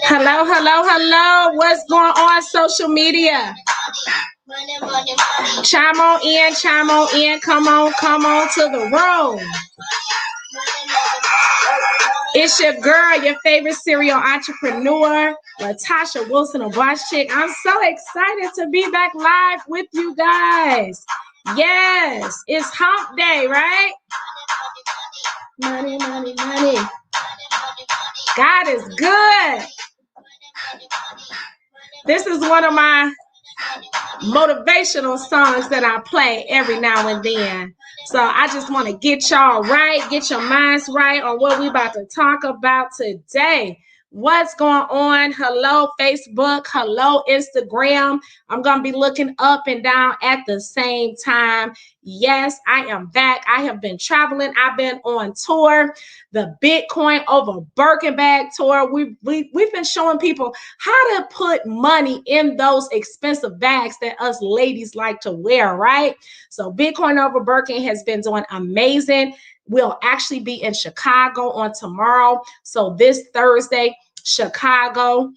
Hello, hello, hello. What's going on social media? Chime on in, chime on in. Come on to the room. It's your girl, your favorite serial entrepreneur, Latasha Wilson of Boss Chick. I'm so excited to be back live with you guys. Yes, it's hump day, right? Money, money, money. God is good. This is one of my motivational songs that I play every now and then. So I just want to get y'all right, get your minds right on what we about to talk about today. What's going on? Hello, Facebook. Hello, Instagram. I'm going to be looking up and down at the same time. Yes, I am back. I have been traveling. I've been on tour, the Bitcoin over Birkin bag tour. We've been showing people how to put money in those expensive bags that us ladies like to wear, right? So Bitcoin over Birkin has been doing amazing. We'll actually be in Chicago on tomorrow. So this Thursday, Chicago.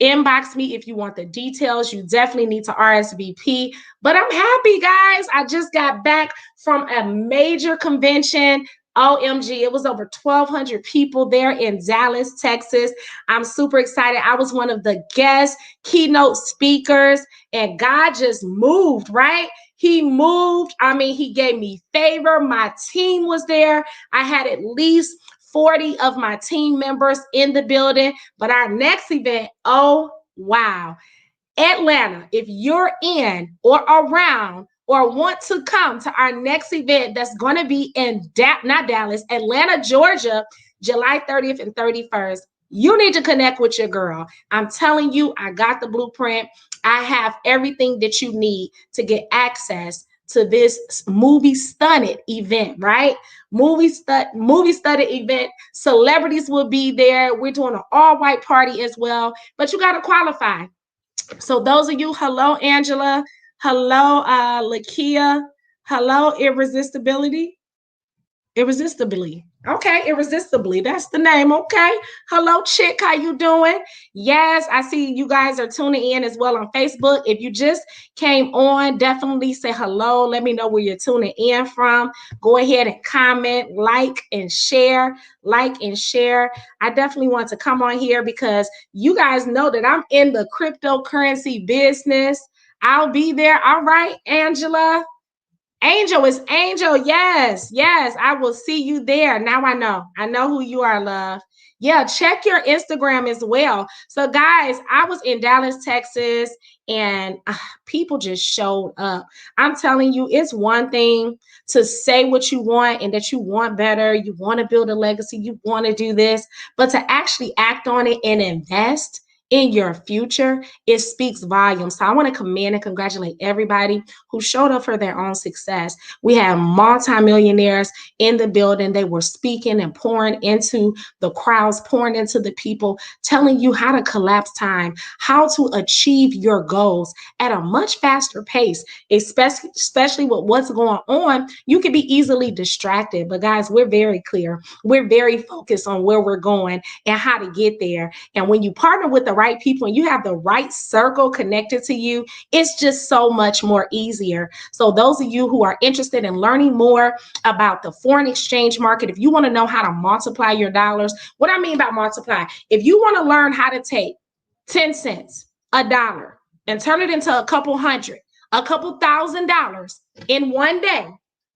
Inbox me if you want the details. You definitely need to RSVP. But I'm happy, guys. I just got back from a major convention. OMG, it was over 1,200 people there in Dallas, Texas. I'm super excited. I was one of the guest keynote speakers, and God just moved, right? He moved. I mean, he gave me favor. My team was there. I had at least 40 of my team members in the building. But our next event, oh, wow. Atlanta, if you're in or around or want to come to our next event that's going to be in, not Dallas, Atlanta, Georgia, July 30th and 31st, you need to connect with your girl. I'm telling you, I got the blueprint. I have everything that you need to get access to this movie studded event, right? Movie studded event. Celebrities will be there. We're doing an all-white party as well, but you got to qualify. So those of you, hello, Angela. Hello, Lakia. Hello, Irresistibly. Okay, Irresistibly. That's the name. Okay. Hello, Chick. How you doing? Yes, I see you guys are tuning in as well on Facebook. If you just came on, definitely say hello. Let me know where you're tuning in from. Go ahead and comment, like, and share. Like and share. I definitely want to come on here because you guys know that I'm in the cryptocurrency business. I'll be there. All right, Angela. Angel is Angel. Yes, I will see you there. Now I know who you are, love. Yeah, check your Instagram as well. So guys, I was in Dallas, Texas, and people just showed up. I'm telling you, it's one thing to say what you want and that you want better, you want to build a legacy, you want to do this, but to actually act on it and invest in your future, it speaks volumes. So I want to commend and congratulate everybody who showed up for their own success. We have multimillionaires in the building. They were speaking and pouring into the crowds, pouring into the people, telling you how to collapse time, how to achieve your goals at a much faster pace, especially with what's going on. You can be easily distracted, but guys, we're very clear. We're very focused on where we're going and how to get there. And when you partner with the right people and you have the right circle connected to you, it's just so much more easier. So those of you who are interested in learning more about the foreign exchange market, if you want to know how to multiply your dollars, what I mean by multiply, if you want to learn how to take 10 cents, a dollar, and turn it into a couple hundred, a couple $1,000 in one day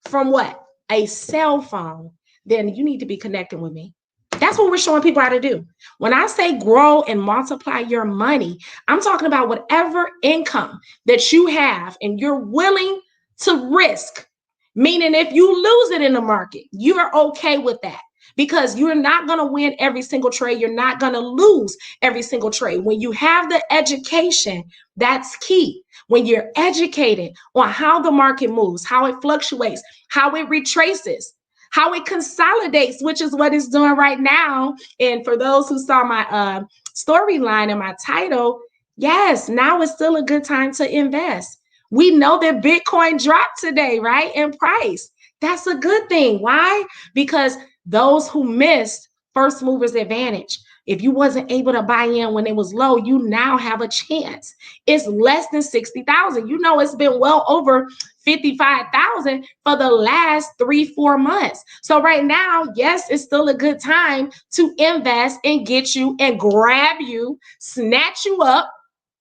from what? A cell phone, then you need to be connecting with me. That's what we're showing people how to do. When I say grow and multiply your money, I'm talking about whatever income that you have and you're willing to risk. Meaning if you lose it in the market, you're okay with that because you're not going to win every single trade. You're not going to lose every single trade. When you have the education, that's key. When you're educated on how the market moves, how it fluctuates, how it retraces, how it consolidates, which is what it's doing right now. And for those who saw my storyline and my title, yes, now is still a good time to invest. We know that Bitcoin dropped today, right, in price. That's a good thing. Why? Because those who missed first movers advantage. If you wasn't able to buy in when it was low, you now have a chance. It's less than 60,000. You know, it's been well over 55,000 for the last 3-4 months. So right now, yes, it's still a good time to invest and get you and grab you, snatch you up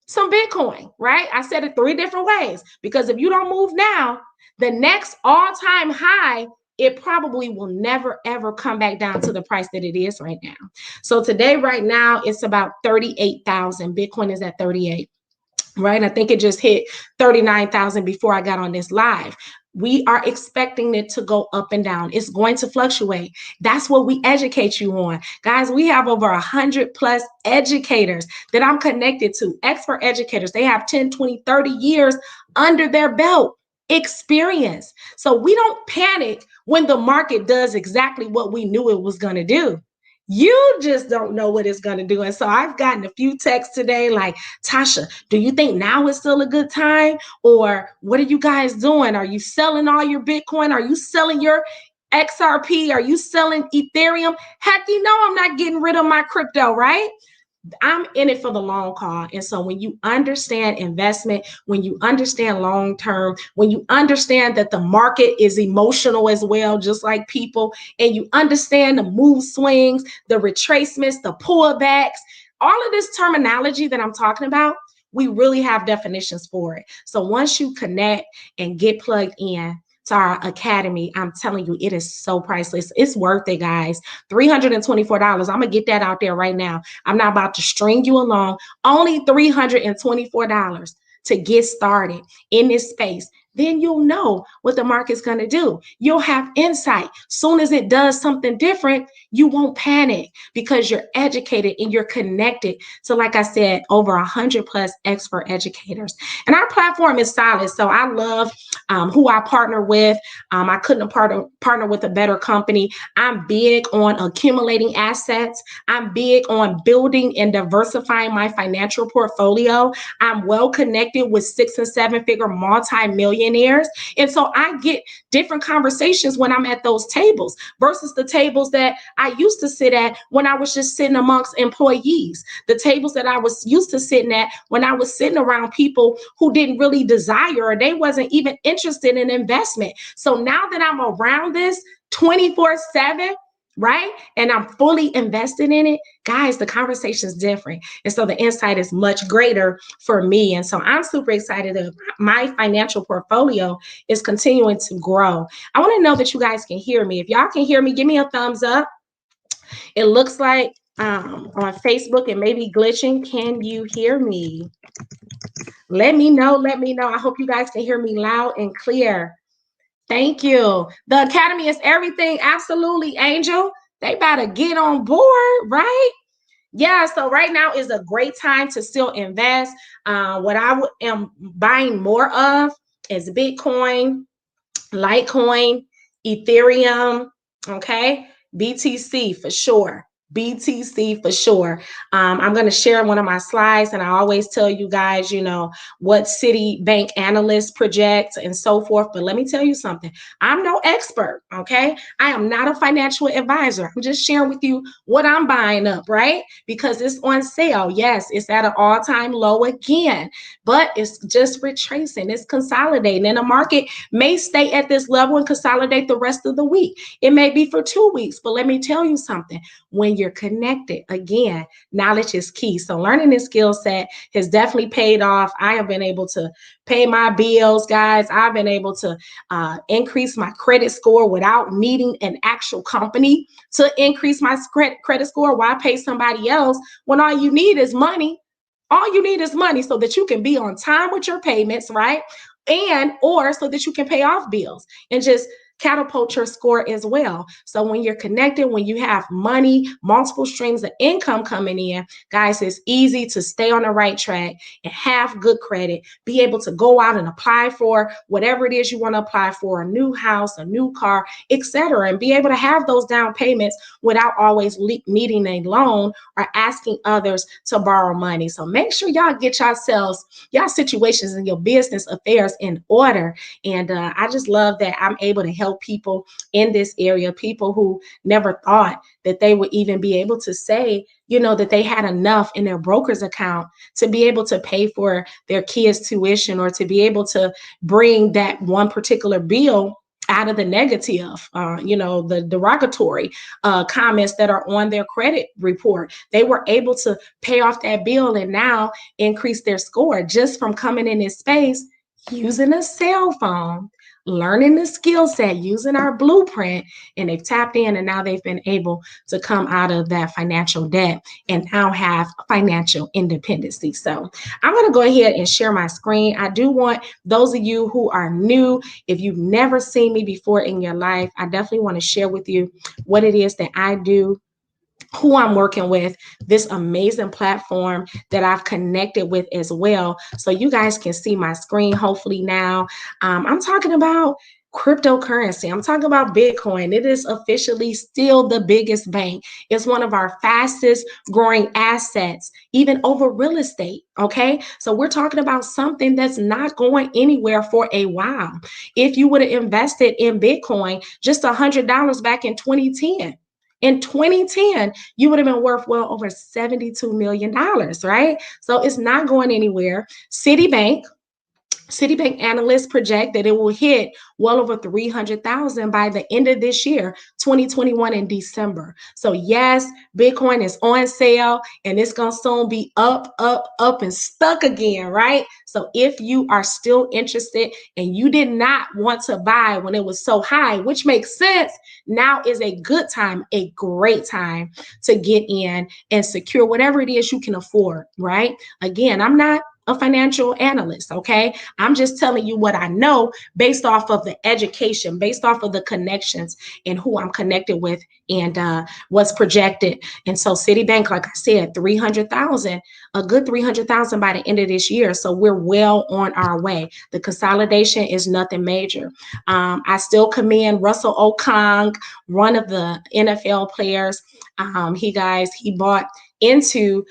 some Bitcoin, right? I said it 3 different ways, because if you don't move now, the next all-time high, it probably will never ever come back down to the price that it is right now. So today, right now, it's about 38,000. Bitcoin is at 38. Right? I think it just hit 39,000 before I got on this live. We are expecting it to go up and down. It's going to fluctuate. That's what we educate you on. Guys, we have over 100 plus educators that I'm connected to, expert educators. They have 10, 20, 30 years under their belt experience. So we don't panic when the market does exactly what we knew it was going to do. You just don't know what it's going to do. And so I've gotten a few texts today like, Tasha, do you think now is still a good time? Or what are you guys doing? Are you selling all your Bitcoin? Are you selling your XRP? Are you selling Ethereum? Heck, you know I'm not getting rid of my crypto, right? I'm in it for the long haul. And so when you understand investment, when you understand long term, when you understand that the market is emotional as well, just like people, and you understand the move swings, the retracements, the pullbacks, all of this terminology that I'm talking about, we really have definitions for it. So once you connect and get plugged in to our academy, I'm telling you, it is so priceless. It's worth it, guys. $324. I'm gonna get that out there right now. I'm not about to string you along. Only $324 to get started in this space. Then you'll know what the market's going to do. You'll have insight. Soon as it does something different, you won't panic because you're educated and you're connected to, like I said, over 100 plus expert educators. And our platform is solid. So I love who I partner with. I couldn't partner with a better company. I'm big on accumulating assets. I'm big on building and diversifying my financial portfolio. I'm well connected with 6- and 7-figure multi-millionaires. And so I get different conversations when I'm at those tables versus the tables that I used to sit at when I was just sitting amongst employees, the tables that I was used to sitting at when I was sitting around people who didn't really desire or they wasn't even interested in investment. So now that I'm around this 24/7, right? And I'm fully invested in it, guys, the conversation is different. And so the insight is much greater for me. And so I'm super excited that my financial portfolio is continuing to grow. I want to know that you guys can hear me. If y'all can hear me, give me a thumbs up. It looks like on Facebook it may be glitching. Can you hear me? Let me know. Let me know. I hope you guys can hear me loud and clear. Thank you. The Academy is everything. Absolutely, Angel. They better get on board, right? Yeah, so right now is a great time to still invest. What I am buying more of is Bitcoin, Litecoin, Ethereum, okay? BTC for sure. BTC for sure. I'm going to share one of my slides, and I always tell you guys, you know, what Citibank analysts project and so forth. But let me tell you something. I'm no expert, okay? I am not a financial advisor. I'm just sharing with you what I'm buying up, right? Because it's on sale. Yes, it's at an all-time low again, but it's just retracing. It's consolidating, and the market may stay at this level and consolidate the rest of the week. It may be for 2 weeks, but let me tell you something. When you're connected, again, knowledge is key. So learning this skill set has definitely paid off. I have been able to pay my bills, guys. I've been able to increase my credit score without needing an actual company to increase my credit score. Why pay somebody else when all you need is money? All you need is money so that you can be on time with your payments, right? And or so that you can pay off bills and just catapult your score as well. So when you're connected, when you have money, multiple streams of income coming in, guys, it's easy to stay on the right track and have good credit, be able to go out and apply for whatever it is you want to apply for, a new house, a new car, etc., and be able to have those down payments without always needing a loan or asking others to borrow money. So make sure y'all get yourselves, y'all situations and your business affairs in order. And I just love that I'm able to help help people in this area, people who never thought that they would even be able to say, that they had enough in their broker's account to be able to pay for their kids' tuition, or to be able to bring that one particular bill out of the negative, the derogatory comments that are on their credit report. They were able to pay off that bill and now increase their score just from coming in this space, using a cell phone, learning the skill set, using our blueprint, and they've tapped in, and now they've been able to come out of that financial debt and now have financial independency. So I'm going to go ahead and share my screen. I do want those of you who are new, if you've never seen me before in your life, I definitely want to share with you what it is that I do, who I'm working with, this amazing platform that I've connected with as well. So you guys can see my screen hopefully now. I'm talking about cryptocurrency. I'm talking about Bitcoin. It is officially still the biggest bank. It's one of our fastest growing assets, even over real estate. Okay. So we're talking about something that's not going anywhere for a while. If you would have invested in Bitcoin just $100 back in 2010, in 2010, you would have been worth well over $72 million, right? So it's not going anywhere. Citibank analysts project that it will hit well over 300,000 by the end of this year, 2021 in December. So yes, Bitcoin is on sale and it's going to soon be up, and stuck again, right? So if you are still interested and you did not want to buy when it was so high, which makes sense, now is a good time, a great time to get in and secure whatever it is you can afford, right? Again, I'm not a financial analyst, okay? I'm just telling you what I know based off of the education, based off of the connections and who I'm connected with and what's projected. And so Citibank, like I said, 300,000, a good 300,000 by the end of this year. So we're well on our way. The consolidation is nothing major. I still commend Russell Okung, one of the NFL players. He bought into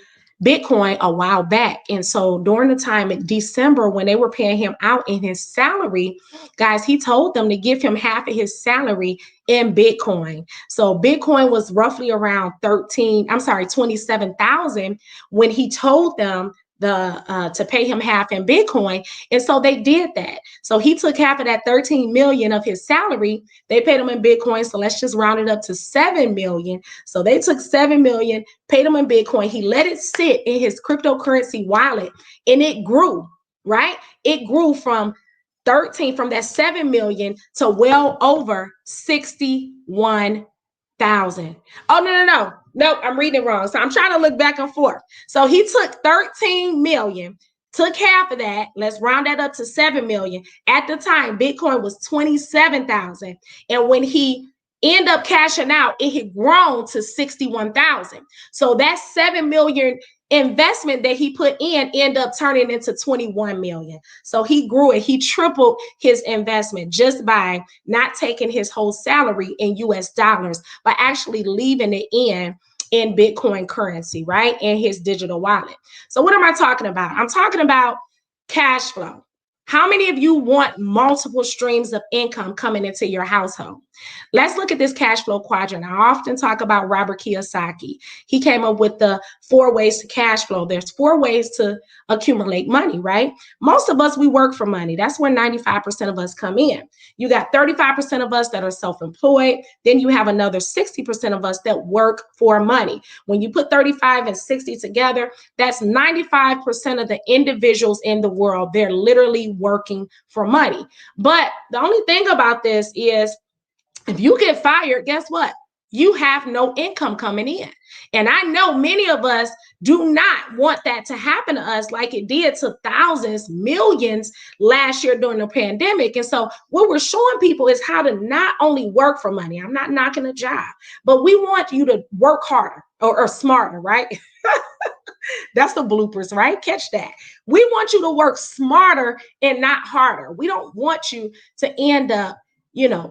Bitcoin a while back. And so during the time in December, when they were paying him out in his salary, guys, he told them to give him half of his salary in Bitcoin. So Bitcoin was roughly around 27,000 when he told them to pay him half in Bitcoin. And so they did that. So he took half of that 13 million of his salary. They paid him in Bitcoin. So let's just round it up to 7 million. So they took 7 million, paid him in Bitcoin. He let it sit in his cryptocurrency wallet and it grew, right? It grew from that 7 million to well over 61,000. Oh, no. Nope, I'm reading it wrong. So I'm trying to look back and forth. So he took 13 million, took half of that. Let's round that up to 7 million. At the time, Bitcoin was 27,000. And when he ended up cashing out, it had grown to 61,000. So that 7 million investment that he put in ended up turning into 21 million. So he grew it. He tripled his investment just by not taking his whole salary in US dollars, but actually leaving it in Bitcoin currency, right? In his digital wallet. So what am I talking about? I'm talking about cash flow. How many of you want multiple streams of income coming into your household? Let's look at this cash flow quadrant. I often talk about Robert Kiyosaki. He came up with the 4 ways to cash flow. There's 4 ways to accumulate money, right? Most of us, we work for money. That's where 95% of us come in. You got 35% of us that are self-employed. Then you have another 60% of us that work for money. When you put 35 and 60 together, that's 95% of the individuals in the world. They're literally working for money. But the only thing about this is if you get fired, guess what? You have no income coming in. And I know many of us do not want that to happen to us like it did to thousands, millions last year during the pandemic. And so what we're showing people is how to not only work for money. I'm not knocking a job, but we want you to work harder or smarter, right? That's the bloopers, right? Catch that. We want you to work smarter and not harder. We don't want you to end up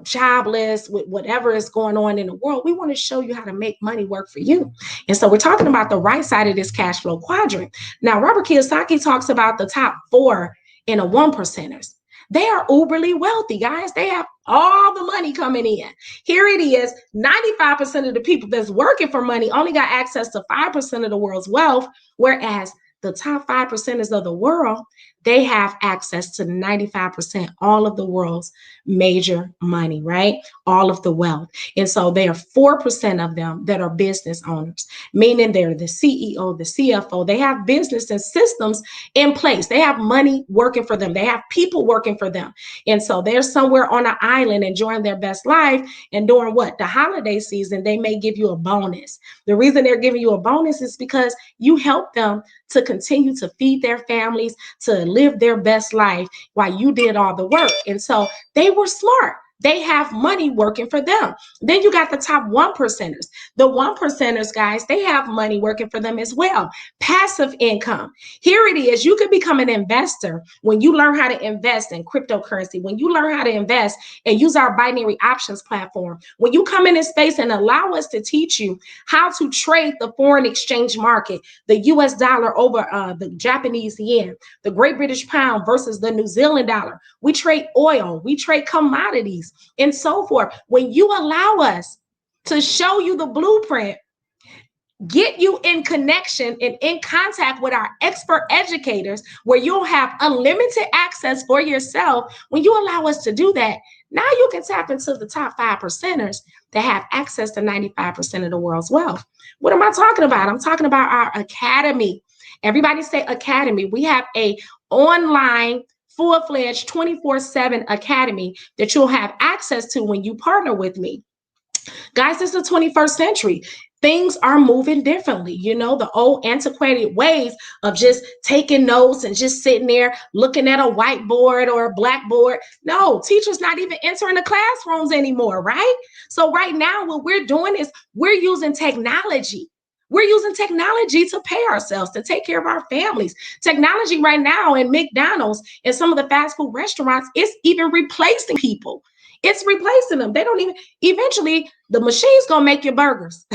jobless with whatever is going on in the world. We want to show you how to make money work for you. And so we're talking about the right side of this cash flow quadrant. Now, Robert Kiyosaki talks about the top 4 in a 1%ers. They are uberly wealthy, guys. They have all the money coming in. Here it is, 95% of the people that's working for money only got access to 5% of the world's wealth, whereas the top 5%ers of the world, they have access to 95%, all of the world's major money, right? All of the wealth. And so there are 4% of them that are business owners, meaning they're the CEO, the CFO. They have business and systems in place. They have money working for them. They have people working for them. And so they're somewhere on an island enjoying their best life. And during what? The holiday season, they may give you a bonus. The reason they're giving you a bonus is because you help them to continue to feed their families, to live their best life while you did all the work. And so they were smart. They have money working for them. Then you got the top 1%ers. The 1%ers, guys, they have money working for them as well. Passive income. Here it is. You can become an investor when you learn how to invest in cryptocurrency, when you learn how to invest and use our binary options platform. When you come in this space and allow us to teach you how to trade the foreign exchange market, the US dollar over the Japanese yen, the Great British pound versus the New Zealand dollar. We trade oil, we trade commodities, and so forth. When you allow us to show you the blueprint, get you in connection and in contact with our expert educators where you'll have unlimited access for yourself, when you allow us to do that, now you can tap into the top 5%ers that have access to 95% of the world's wealth. What am I talking about? I'm talking about our academy. Everybody say academy. We have a online full-fledged 24/7 academy that you'll have access to when you partner with me. Guys, it's the 21st century. Things are moving differently. You know, the old antiquated ways of just taking notes and just sitting there looking at a whiteboard or a blackboard. No, teachers not even entering the classrooms anymore, right? So right now, what we're doing is we're using technology. We're using technology to pay ourselves, to take care of our families. Technology right now in McDonald's and some of the fast food restaurants, it's even replacing people. It's replacing them. They don't even, eventually, the machine's gonna make your burgers.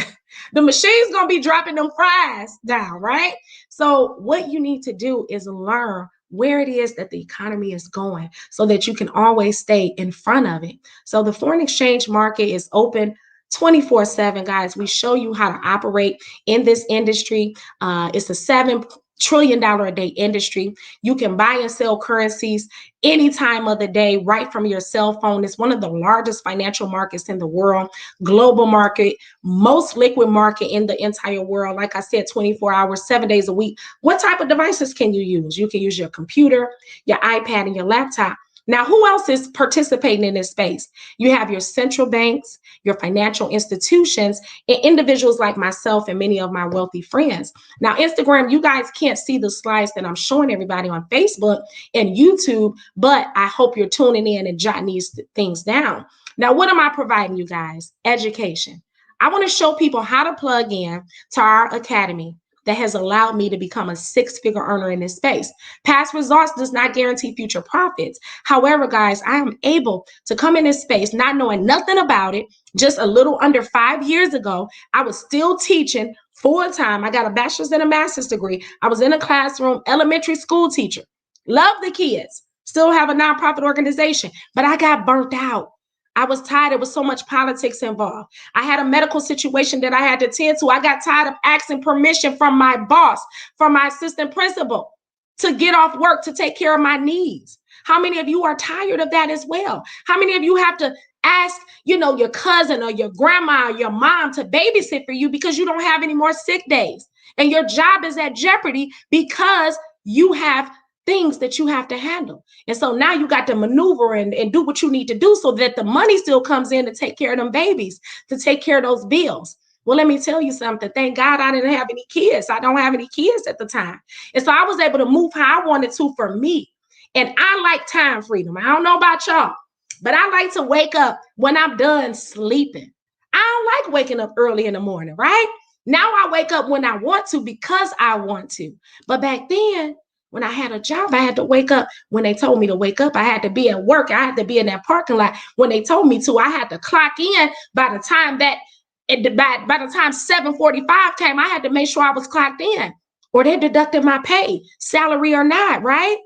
The machine's gonna be dropping them fries down, right? So what you need to do is learn where it is that the economy is going so that you can always stay in front of it. So the foreign exchange market is open 24/7, guys. We show you how to operate in this industry. It's a $7 trillion a day industry. You can buy and sell currencies any time of the day right from your cell phone. It's one of the largest financial markets in the world, global market, most liquid market in the entire world. Like I said, 24 hours, 7 days a week. What type of devices can you use? You can use your computer, your iPad, and your laptop. Now, who else is participating in this space? You have your central banks, your financial institutions, and individuals like myself and many of my wealthy friends. Now, Instagram, you guys can't see the slides that I'm showing everybody on Facebook and YouTube, but I hope you're tuning in and jotting these things down. Now, what am I providing you guys? Education. I want to show people how to plug in to our academy that has allowed me to become a six-figure earner in this space. Past results does not guarantee future profits. However, guys, I am able to come in this space not knowing nothing about it. Just a little under 5 years ago, I was still teaching full-time. I got a bachelor's and a master's degree. I was in a classroom, elementary school teacher. Love the kids. Still have a nonprofit organization, but I got burnt out. I was tired. There was so much politics involved. I had a medical situation that I had to tend to. I got tired of asking permission from my boss, from my assistant principal to get off work to take care of my needs. How many of you are tired of that as well? How many of you have to ask, your cousin or your grandma or your mom to babysit for you because you don't have any more sick days and your job is at jeopardy because you have things that you have to handle? And so now you got to maneuver and do what you need to do so that the money still comes in to take care of them babies, to take care of those bills. Well, let me tell you something. Thank God I didn't have any kids. I don't have any kids at the time. And so I was able to move how I wanted to for me. And I like time freedom. I don't know about y'all, but I like to wake up when I'm done sleeping. I don't like waking up early in the morning, right? Now I wake up when I want to because I want to. But back then, when I had a job, I had to wake up when they told me to wake up. I had to be at work. I had to be in that parking lot when they told me to. I had to clock in by the time 7:45 came. I had to make sure I was clocked in or they deducted my pay, salary or not, right?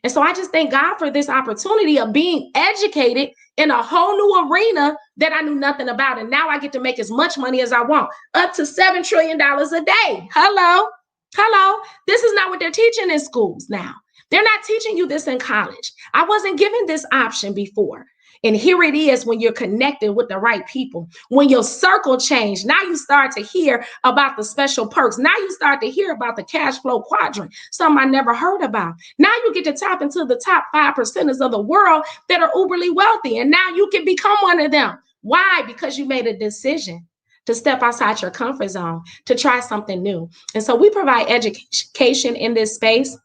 And so I just thank God for this opportunity of being educated in a whole new arena that I knew nothing about. And now I get to make as much money as I want, up to $7 trillion a day. Hello. Hello. This is not what they're teaching in schools now. They're not teaching you this in college. I wasn't given this option before. And here it is when you're connected with the right people. When your circle changed, now you start to hear about the special perks. Now you start to hear about the cash flow quadrant, something I never heard about. Now you get to tap into the top 5% of the world that are uberly wealthy. And now you can become one of them. Why? Because you made a decision to step outside your comfort zone, to try something new. And so we provide education in this space.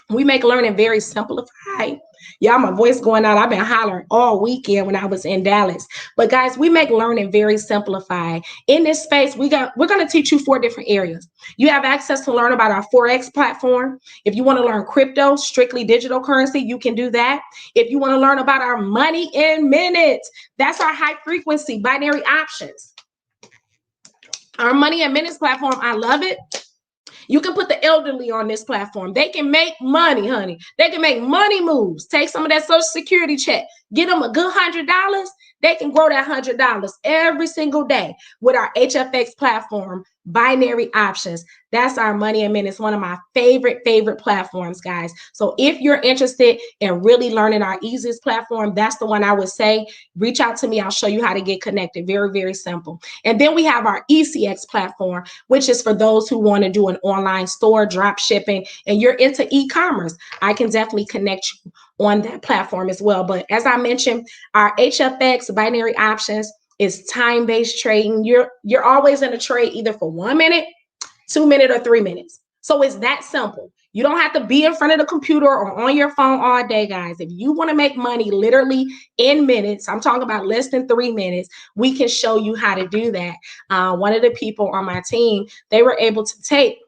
We make learning very simplified. Y'all, my voice going out. I've been hollering all weekend when I was in Dallas. But guys, we make learning very simplified. In this space, we're going to teach you 4 different areas. You have access to learn about our Forex platform. If you want to learn crypto, strictly digital currency, you can do that. If you want to learn about our money in minutes, that's our high frequency binary options. Our money in minutes platform, I love it. You can put the elderly on this platform. They can make money, honey. They can make money moves. Take some of that Social Security check. Get them a good $100. They can grow that $100 every single day with our HFX platform, binary options. That's our money in minutes. One of my favorite platforms, guys. So if you're interested in really learning our easiest platform, that's the one I would say. Reach out to me. I'll show you how to get connected. Very, very simple. And then we have our ECX platform, which is for those who want to do an online store, drop shipping, and you're into e-commerce. I can definitely connect you on that platform as well. But as I mentioned, our HFX binary options is time-based trading. You're always in a trade either for 1 minute, 2 minutes, or 3 minutes. So it's that simple. You don't have to be in front of the computer or on your phone all day, guys. If you want to make money literally in minutes, I'm talking about less than 3 minutes, we can show you how to do that. One of the people on my team, they were able to take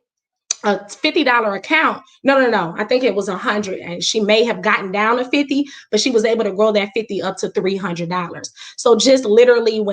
a $50 account. No. I think it was 100, and she may have gotten down to 50, but she was able to grow that 50 up to $300. So just literally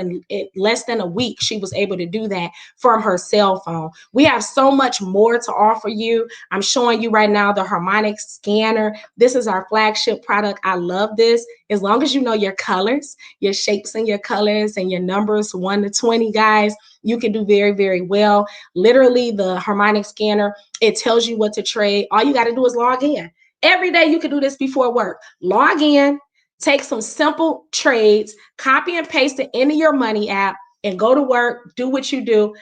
less than a week, she was able to do that from her cell phone. We have so much more to offer you. I'm showing you right now the harmonic scanner. This is our flagship product. I love this. As long as you know your colors, your shapes and your colors and your numbers 1 to 20, guys, you can do very, very well. Literally, the harmonic scanner, it tells you what to trade. All you got to do is log in. Every day you can do this before work. Log in, take some simple trades, copy and paste it into your money app, and go to work, do what you do.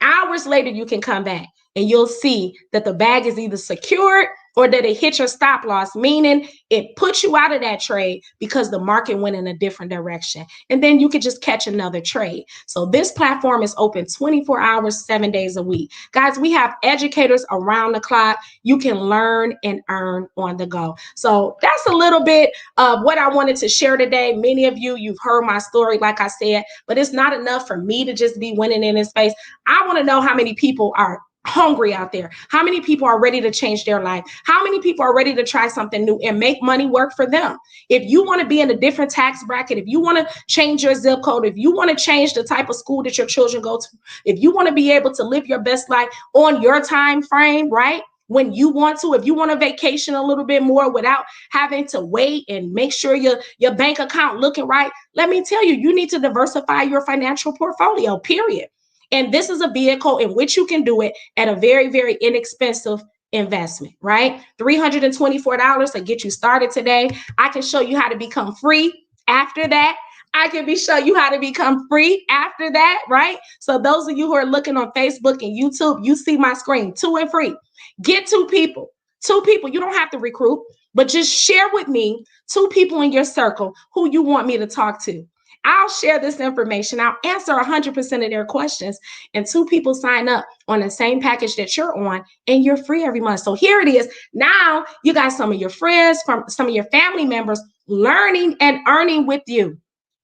Hours later, you can come back and you'll see that the bag is either secured or that it hit your stop loss, meaning it puts you out of that trade because the market went in a different direction. And then you could just catch another trade. So this platform is open 24 hours, 7 days a week. Guys, we have educators around the clock. You can learn and earn on the go. So that's a little bit of what I wanted to share today. Many of you, you've heard my story, like I said, but it's not enough for me to just be winning in this space. I want to know how many people are hungry out there. How many people are ready to change their life? How many people are ready to try something new and make money work for them? If you want to be in a different tax bracket, if you want to change your zip code, if you want to change the type of school that your children go to, if you want to be able to live your best life on your time frame, right? When you want to, if you want to vacation a little bit more without having to wait and make sure your bank account looking right, let me tell you, you need to diversify your financial portfolio, period. And this is a vehicle in which you can do it at a very, very inexpensive investment, right? $324 to get you started today. I can show you how to become free after that. I can show you how to become free after that, right? So those of you who are looking on Facebook and YouTube, you see my screen, 2 and free. Get 2 people. 2 people. You don't have to recruit, but just share with me 2 people in your circle who you want me to talk to. I'll share this information. I'll answer 100% of their questions. And 2 people sign up on the same package that you're on, and you're free every month. So here it is. Now you got some of your friends, from some of your family members learning and earning with you.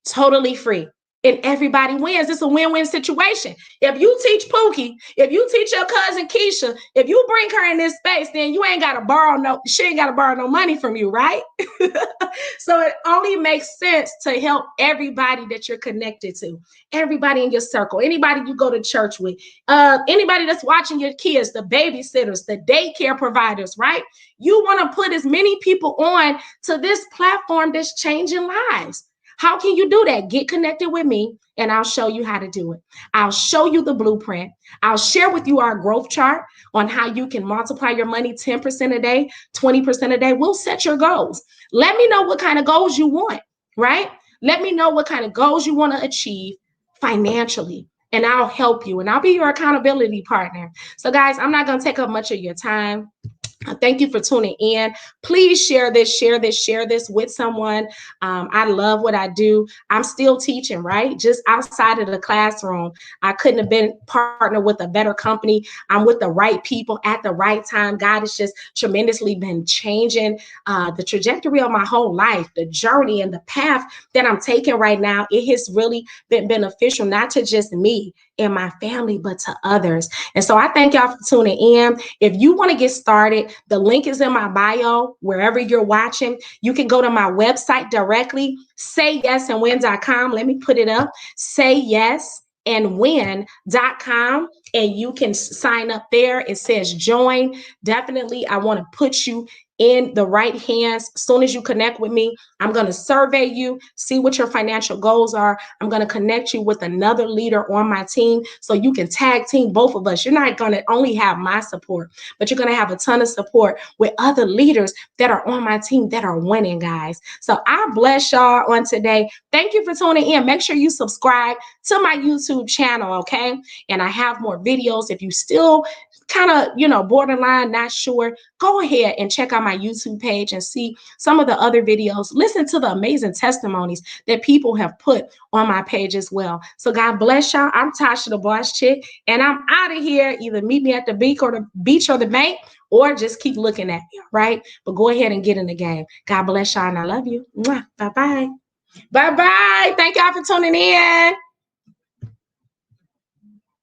Totally free. and everybody wins. It's a win-win situation. If you teach Pookie, if you teach your cousin Keisha, if you bring her in this space, then you ain't got to she ain't got to borrow no money from you, right? So it only makes sense to help everybody that you're connected to, everybody in your circle, anybody you go to church with, anybody that's watching your kids, the babysitters, the daycare providers, right? You want to put as many people on to this platform that's changing lives. How can you do that? Get connected with me and I'll show you how to do it. I'll show you the blueprint. I'll share with you our growth chart on how you can multiply your money 10% a day, 20% a day. We'll set your goals. Let me know what kind of goals you want, right? Let me know what kind of goals you want to achieve financially, and I'll help you and I'll be your accountability partner. So guys, I'm not going to take up much of your time. Thank you for tuning in. Please share this with someone. I love what I do. I'm still teaching, right? Just outside of the classroom. I couldn't have been partnered with a better company. I'm with the right people at the right time. God has just tremendously been changing the trajectory of my whole life, the journey and the path that I'm taking right now. It has really been beneficial, not to just me and my family, but to others. And so I thank y'all for tuning in. If you want to get started, the link is in my bio, wherever you're watching. You can go to my website directly, sayyesandwin.com. Let me put it up, sayyesandwin.com. And you can sign up there. It says join. Definitely, I want to put you in the right hands. As soon as you connect with me, I'm going to survey you, see what your financial goals are. I'm going to connect you with another leader on my team so you can tag team both of us. You're not going to only have my support, but you're going to have a ton of support with other leaders that are on my team that are winning, guys. So I bless y'all on today. Thank you for tuning in. Make sure you subscribe to my YouTube channel, okay? And I have more videos. If you still kind of, borderline, not sure, go ahead and check out my YouTube page and see some of the other videos. Listen to the amazing testimonies that people have put on my page as well. So God bless y'all. I'm Tasha, the boss chick, and I'm out of here. Either meet me at the beach or the bank, or just keep looking at me, right? But go ahead and get in the game. God bless y'all, and I love you. Bye-bye. Bye-bye. Thank y'all for tuning in.